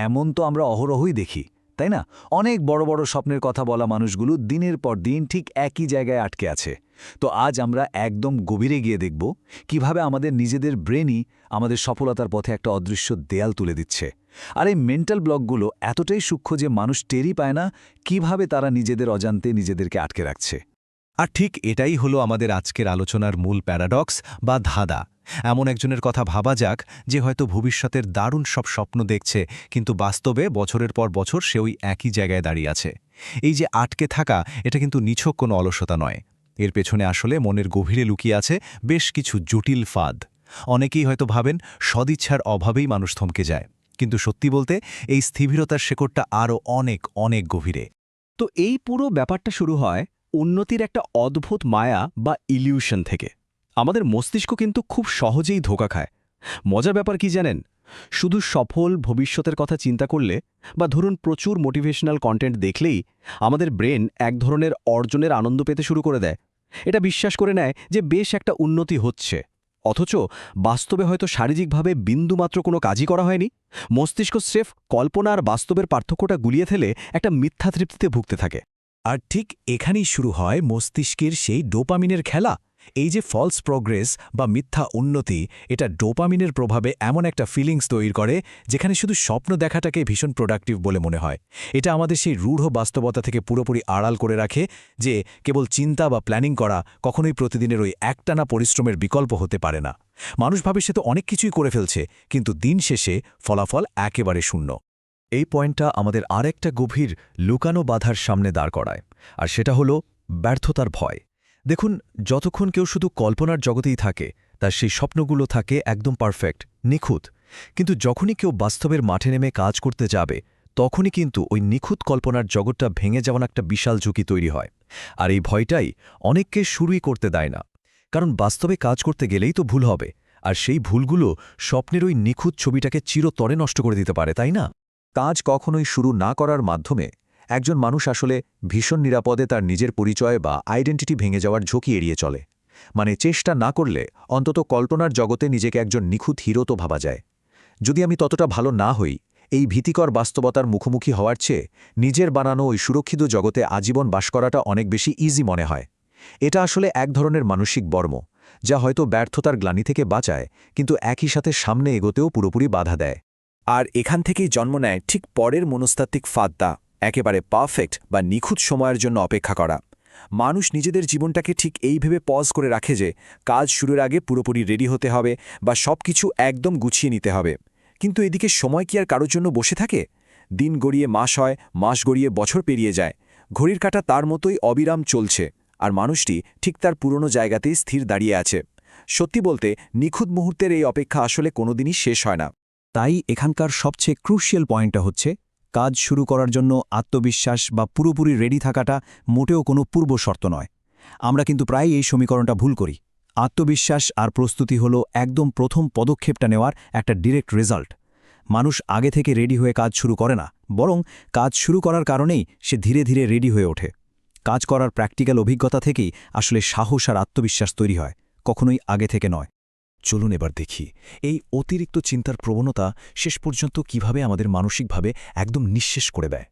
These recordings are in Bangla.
এমন তো আমরা অহরহই দেখি, তাই না? অনেক বড় বড় স্বপ্নের কথা বলা মানুষগুলো দিনের পর দিন ঠিক একই জায়গায় আটকে আছে। তো আজ আমরা একদম গভীরে গিয়ে দেখব কিভাবে আমাদের নিজেদের ব্রেনই আমাদের সফলতার পথে একটা অদৃশ্য দেয়াল তুলে দিচ্ছে। আর এই মেন্টাল ব্লকগুলো এতটাই সূক্ষ্ম যে মানুষ টেরই পায় না কিভাবে তারা নিজেদের অজান্তে নিজেদেরকে আটকে রাখছে। আর ঠিক এটাই হলো আমাদের আজকের আলোচনার মূল প্যারাডক্স বা ধাঁধা। এমন একজনের কথা ভাবা যাক যে হয়তো ভবিষ্যতের দারুণ সব স্বপ্ন দেখছে, কিন্তু বাস্তবে বছরের পর বছর সে ওই একই জায়গায় দাঁড়িয়ে আছে। এই যে আটকে থাকা, এটা কিন্তু নিছক কোনো অলসতা নয়। এর পেছনে আসলে মনের গভীরে লুকিয়ে আছে বেশ কিছু জটিল ফাঁদ। অনেকেই হয়তো ভাবেন সদিচ্ছার অভাবেই মানুষ থমকে যায়, কিন্তু সত্যি বলতে এই স্থিরতার শেকড়টা আরও অনেক অনেক গভীরে। তো এই পুরো ব্যাপারটা শুরু হয় উন্নতির একটা অদ্ভুত মায়া বা ইলিউশন থেকে। আমাদের মস্তিষ্ক কিন্তু খুব সহজেই ধোঁকা খায়। মজার ব্যাপার কি জানেন? শুধু সফল ভবিষ্যতের কথা চিন্তা করলে বা ধরুন প্রচুর মোটিভেশনাল কন্টেন্ট দেখলেই আমাদের ব্রেন এক ধরনের অর্জনের আনন্দ পেতে শুরু করে দেয়। এটা বিশ্বাস করে নেয় যে বেশ একটা উন্নতি হচ্ছে, অথচ বাস্তবে হয়তো শারীরিকভাবে বিন্দুমাত্র কোনো কাজই করা হয়নি। মস্তিষ্ক স্রেফ কল্পনা আর বাস্তবের পার্থক্যটা গুলিয়ে ফেলে একটা মিথ্যা তৃপ্তিতে ভুগতে থাকে। আর ঠিক এখানেই শুরু হয় মস্তিষ্কের সেই ডোপামিনের খেলা। এই যে ফলস প্রোগ্রেস বা মিথ্যা উন্নতি, এটা ডোপামিনের প্রভাবে এমন একটা ফিলিংস তৈরি করে যেখানে শুধু স্বপ্ন দেখাটাকে ভীষণ প্রোডাক্টিভ বলে মনে হয়। এটা আমাদের সেই রূঢ় বাস্তবতা থেকে পুরোপুরি আড়াল করে রাখে যে কেবল চিন্তা বা প্ল্যানিং করা কখনোই প্রতিদিনের ওই একটানা পরিশ্রমের বিকল্প হতে পারে না। মানুষ ভাবে সে তো অনেক কিছুই করে ফেলছে, কিন্তু দিন শেষে ফলাফল একেবারে শূন্য। এই পয়েন্টটা আমাদের আরেকটা গভীর লুকানো বাধার সামনে দাঁড় করায়, আর সেটা হলো ব্যর্থতার ভয়। দেখুন, যতক্ষণ কেউ শুধু কল্পনার জগতেই থাকে, তার সেই স্বপ্নগুলো থাকে একদম পারফেক্ট, নিখুঁত। কিন্তু যখনই কেউ বাস্তবের মাঠে নেমে কাজ করতে যাবে, তখনই কিন্তু ওই নিখুঁত কল্পনার জগৎটা ভেঙে যাওয়ার একটা বিশাল ঝুঁকি তৈরি হয়। আর এই ভয়টাই অনেককে শুরুই করতে দেয় না, কারণ বাস্তবে কাজ করতে গেলেই তো ভুল হবে, আর সেই ভুলগুলো স্বপ্নের ওই নিখুঁত ছবিটাকে চিরতরে নষ্ট করে দিতে পারে, তাই না? কাজ কখনোই শুরু না করার মাধ্যমে একজন মানুষ আসলে ভীষণ নিরাপদে তার নিজের পরিচয় বা আইডেন্টিটি ভেঙে যাওয়ার ঝুঁকি এড়িয়ে চলে। মানে চেষ্টা না করলে অন্তত কল্পনার জগতে নিজেকে একজন নিখুঁত হিরো তো ভাবা যায়। যদি আমি ততটা ভালো না হই, এই ভীতিকর বাস্তবতার মুখোমুখি হওয়ার চেয়ে নিজের বানানো ওই সুরক্ষিত জগতে আজীবন বাস করাটা অনেক বেশি ইজি মনে হয়। এটা আসলে এক ধরনের মানসিক বর্ম, যা হয়তো ব্যর্থতার গ্লানি থেকে বাঁচায়, কিন্তু একই সাথে সামনে এগোতেও পুরোপুরি বাধা দেয়। আর এখান থেকেই জন্ম নেয় ঠিক পরের মনস্তাত্ত্বিক ফাঁদটা, একেবারে পারফেক্ট বা নিখুঁত সময়ের জন্য অপেক্ষা করা। মানুষ নিজেদের জীবনটাকে ঠিক এই ভেবে পজ করে রাখে যে কাজ শুরুর আগে পুরোপুরি রেডি হতে হবে বা সব কিছু একদম গুছিয়ে নিতে হবে। কিন্তু এদিকে সময় কি আর কারোর জন্য বসে থাকে? দিন গড়িয়ে মাস হয়, মাস গড়িয়ে বছর পেরিয়ে যায়, ঘড়ির কাঁটা তার মতোই অবিরাম চলছে, আর মানুষটি ঠিক তার পুরনো জায়গাতেই স্থির দাঁড়িয়ে আছে। সত্যি বলতে নিখুঁত মুহূর্তের এই অপেক্ষা আসলে কোনোদিনই শেষ হয় না। তাই এখানকার সবচেয়ে ক্রুশিয়াল পয়েন্টটা হচ্ছে, কাজ শুরু করার জন্য আত্মবিশ্বাস বা পুরোপুরি রেডি থাকাটা মোটেও কোনো পূর্ব শর্ত নয়। আমরা কিন্তু প্রায় এই সমীকরণটা ভুল করি। আত্মবিশ্বাস আর প্রস্তুতি হলো একদম প্রথম পদক্ষেপটা নেওয়ার একটা ডিরেক্ট রেজাল্ট। মানুষ আগে থেকে রেডি হয়ে কাজ শুরু করে না, বরং কাজ শুরু করার কারণেই সে ধীরে ধীরে রেডি হয়ে ওঠে। কাজ করার প্র্যাকটিক্যাল অভিজ্ঞতা থেকেই আসলে সাহস আর আত্মবিশ্বাস তৈরি হয়, কখনোই আগে থেকে নয়। চলুন এবার দেখি এই অতিরিক্ত চিন্তার প্রবণতা শেষ পর্যন্ত কিভাবে আমাদের মানসিকভাবে একদম নিঃশেষ করে দেয়।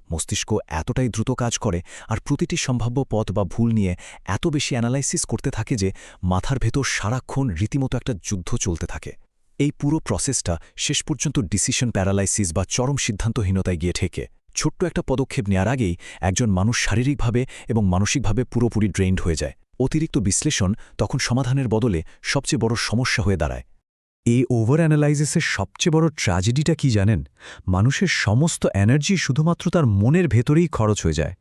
মস্তিষ্ক এতটাই দ্রুত কাজ করে আর প্রতিটি সম্ভাব্য পথ বা ভুল নিয়ে এত বেশি অ্যানালাইসিস করতে থাকে যে মাথার ভেতর সারাক্ষণ রীতিমতো একটা যুদ্ধ চলতে থাকে। এই পুরো প্রসেসটা শেষ পর্যন্ত ডিসিশন প্যারালাইসিস বা চরম সিদ্ধান্তহীনতায় গিয়ে ঠেকে। ছোট্ট একটা পদক্ষেপ নেওয়ার আগেই একজন মানুষ শারীরিকভাবে এবং মানসিকভাবে পুরোপুরি ড্রেইনড হয়ে যায়। অতিরিক্ত বিশ্লেষণ তখন সমাধানের বদলে সবচেয়ে বড় সমস্যা হয়ে দাঁড়ায়। এই ওভার অ্যানালাইসিসের সবচেয়ে বড় ট্র্যাজেডিটা কি জানেন? মানুষের সমস্ত এনার্জি শুধুমাত্র তার মনের ভেতরেই খরচ হয়ে যায়।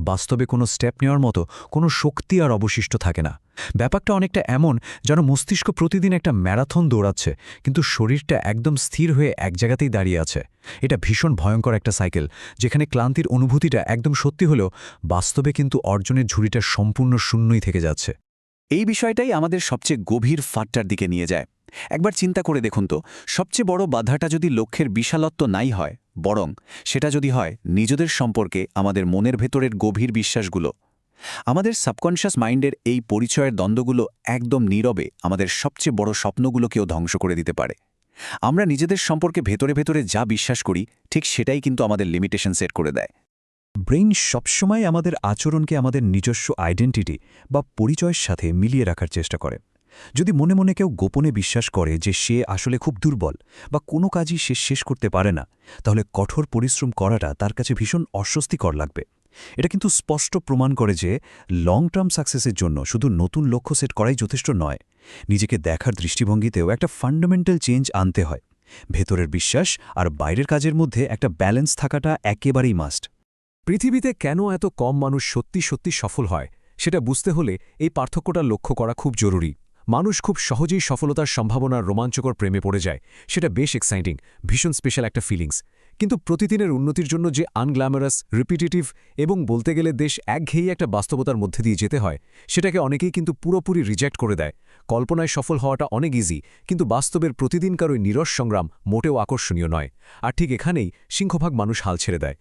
বাস্তবে কোনো স্টেপ নেওয়ার মতো কোনো শক্তি আর অবশিষ্ট থাকে না। ব্যাপারটা অনেকটা এমন যেন মস্তিষ্ক প্রতিদিন একটা ম্যারাথন দৌড়াচ্ছে, কিন্তু শরীরটা একদম স্থির হয়ে এক জায়গাতেই দাঁড়িয়ে আছে। এটা ভীষণ ভয়ঙ্কর একটা সাইকেল, যেখানে ক্লান্তির অনুভূতিটা একদম সত্যি হলেও বাস্তবে কিন্তু অর্জনের ঝুড়িটা সম্পূর্ণ শূন্যই থেকে যাচ্ছে। এই বিষয়টাই আমাদের সবচেয়ে গভীর ফাটটার দিকে নিয়ে যায়। একবার চিন্তা করে দেখুন তো, সবচেয়ে বড় বাধাটা যদি লক্ষ্যের বিশালত্ব নাই হয়, বরং সেটা যদি হয় নিজেদের সম্পর্কে আমাদের মনের ভেতরের গভীর বিশ্বাসগুলো। আমাদের সাবকনশিয়াস মাইন্ডের এই পরিচয়ের দ্বন্দ্বগুলো একদম নীরবে আমাদের সবচেয়ে বড় স্বপ্নগুলোকেও ধ্বংস করে দিতে পারে। আমরা নিজেদের সম্পর্কে ভেতরে ভেতরে যা বিশ্বাস করি ঠিক সেটাই কিন্তু আমাদের লিমিটেশন সেট করে দেয়। ব্রেইন সবসময় আমাদের আচরণকে আমাদের নিজস্ব আইডেন্টিটি বা পরিচয়ের সাথে মিলিয়ে রাখার চেষ্টা করে। যদি মনে মনে কেউ গোপনে বিশ্বাস করে যে সে আসলে খুব দুর্বল বা কোনো কাজই সে শেষ করতে পারে না, তাহলে কঠোর পরিশ্রম করাটা তার কাছে ভীষণ অস্বস্তিকর লাগবে। এটা কিন্তু স্পষ্ট প্রমাণ করে যে লং টার্ম সাকসেসের জন্য শুধু নতুন লক্ষ্য সেট করাই যথেষ্ট নয়, নিজেকে দেখার দৃষ্টিভঙ্গিতেও একটা ফান্ডামেন্টাল চেঞ্জ আনতে হয়। ভেতরের বিশ্বাস আর বাইরের কাজের মধ্যে একটা ব্যালেন্স থাকাটা একেবারেই মাস্ট। পৃথিবীতে কেন এত কম মানুষ সত্যি সত্যি সফল হয় সেটা বুঝতে হলে এই পার্থক্যটা লক্ষ্য করা খুব জরুরি। মানুষ খুব সহজেই সফলতার সম্ভাবনার রোমাঞ্চকর প্রেমে পড়ে যায়, সেটা বেশ এক্সাইটিং, ভীষণ স্পেশাল একটা ফিলিংস। কিন্তু প্রতিদিনের উন্নতির জন্য যে আনগ্ল্যামারাস, রিপিটেটিভ এবং বলতে গেলে দেশ একঘেয়েই একটা বাস্তবতার মধ্যে দিয়ে যেতে হয়, সেটাকে অনেকেই কিন্তু পুরোপুরি রিজেক্ট করে দেয়। কল্পনায় সফল হওয়াটা অনেক ইজি, কিন্তু বাস্তবের প্রতিদিনকার ওই নিরস সংগ্রাম মোটেও আকর্ষণীয় নয়। আর ঠিক এখানেই সিংহভাগ মানুষ হাল ছেড়ে দেয়।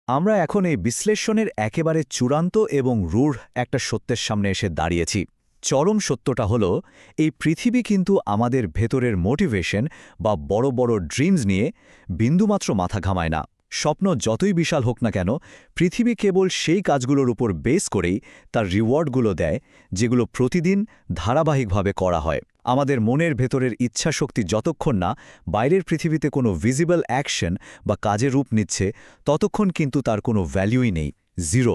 আমরা এখন এই বিশ্লেষণের একেবারে চূড়ান্ত এবং রূঢ় একটা সত্যের সামনে এসে দাঁড়িয়েছি। চরম সত্যটা হলো, এই পৃথিবী কিন্তু আমাদের ভেতরের মোটিভেশন বা বড় বড় ড্রিমস নিয়ে বিন্দুমাত্র মাথা ঘামায় না। স্বপ্ন যতই বিশাল হোক না কেন, পৃথিবী কেবল সেই কাজগুলোর উপর বেস করেই তার রিওয়ার্ডগুলো দেয় যেগুলো প্রতিদিন ধারাবাহিকভাবে করা হয়। আমাদের মনের ভেতরের ইচ্ছাশক্তি যতক্ষণ না বাইরের পৃথিবীতে কোনো ভিজিবল অ্যাকশন বা কাজে রূপ নিচ্ছে, ততক্ষণ কিন্তু তার কোনো ভ্যালুই নেই, জিরো।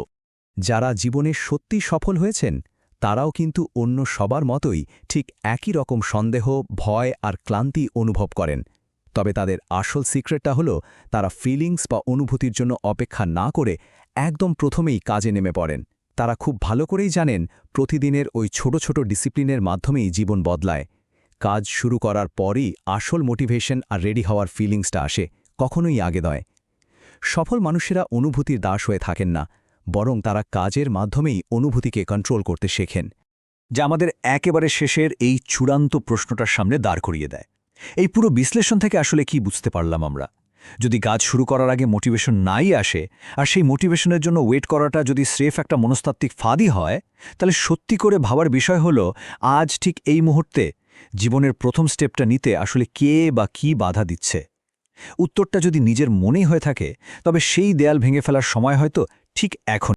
যারা জীবনে সত্যি সফল হয়েছেন তারাও কিন্তু অন্য সবার মতোই ঠিক একই রকম সন্দেহ, ভয় আর ক্লান্তি অনুভব করেন। তবে তাদের আসল সিক্রেটটা হলো তারা ফিলিংস বা অনুভূতির জন্য অপেক্ষা না করে একদম প্রথমেই কাজে নেমে পড়েন। তারা খুব ভালো করেই জানেন প্রতিদিনের ওই ছোট ছোট ডিসিপ্লিনের মাধ্যমেই জীবন বদলায়। কাজ শুরু করার পরই আসল মোটিভেশন আর রেডি হওয়ার ফিলিংসটা আসে, কখনোই আগে নয়। সফল মানুষেরা অনুভূতির দাস হয়ে থাকেন না, বরং তারা কাজের মাধ্যমেই অনুভূতিকে কন্ট্রোল করতে শেখেন। যা আমাদের একেবারে শেষের এই চূড়ান্ত প্রশ্নটার সামনে দাঁড় করিয়ে দেয়। এই পুরো বিশ্লেষণ থেকে আসলে কি বুঝতে পারলাম আমরা? যদি কাজ শুরু করার আগে মোটিভেশন নাই আসে, আর সেই মোটিভেশনের জন্য ওয়েট করাটা যদি স্রেফ একটা মনস্তাত্ত্বিক ফাঁদই হয়, তাহলে সত্যি করে ভাবার বিষয় হলো, আজ ঠিক এই মুহূর্তে জীবনের প্রথম স্টেপটা নিতে আসলে কে বা কি বাধা দিচ্ছে? উত্তরটা যদি নিজের মনেই হয়ে থাকে, তবে সেই দেয়াল ভেঙে ফেলার সময় হয়তো ঠিক এখন।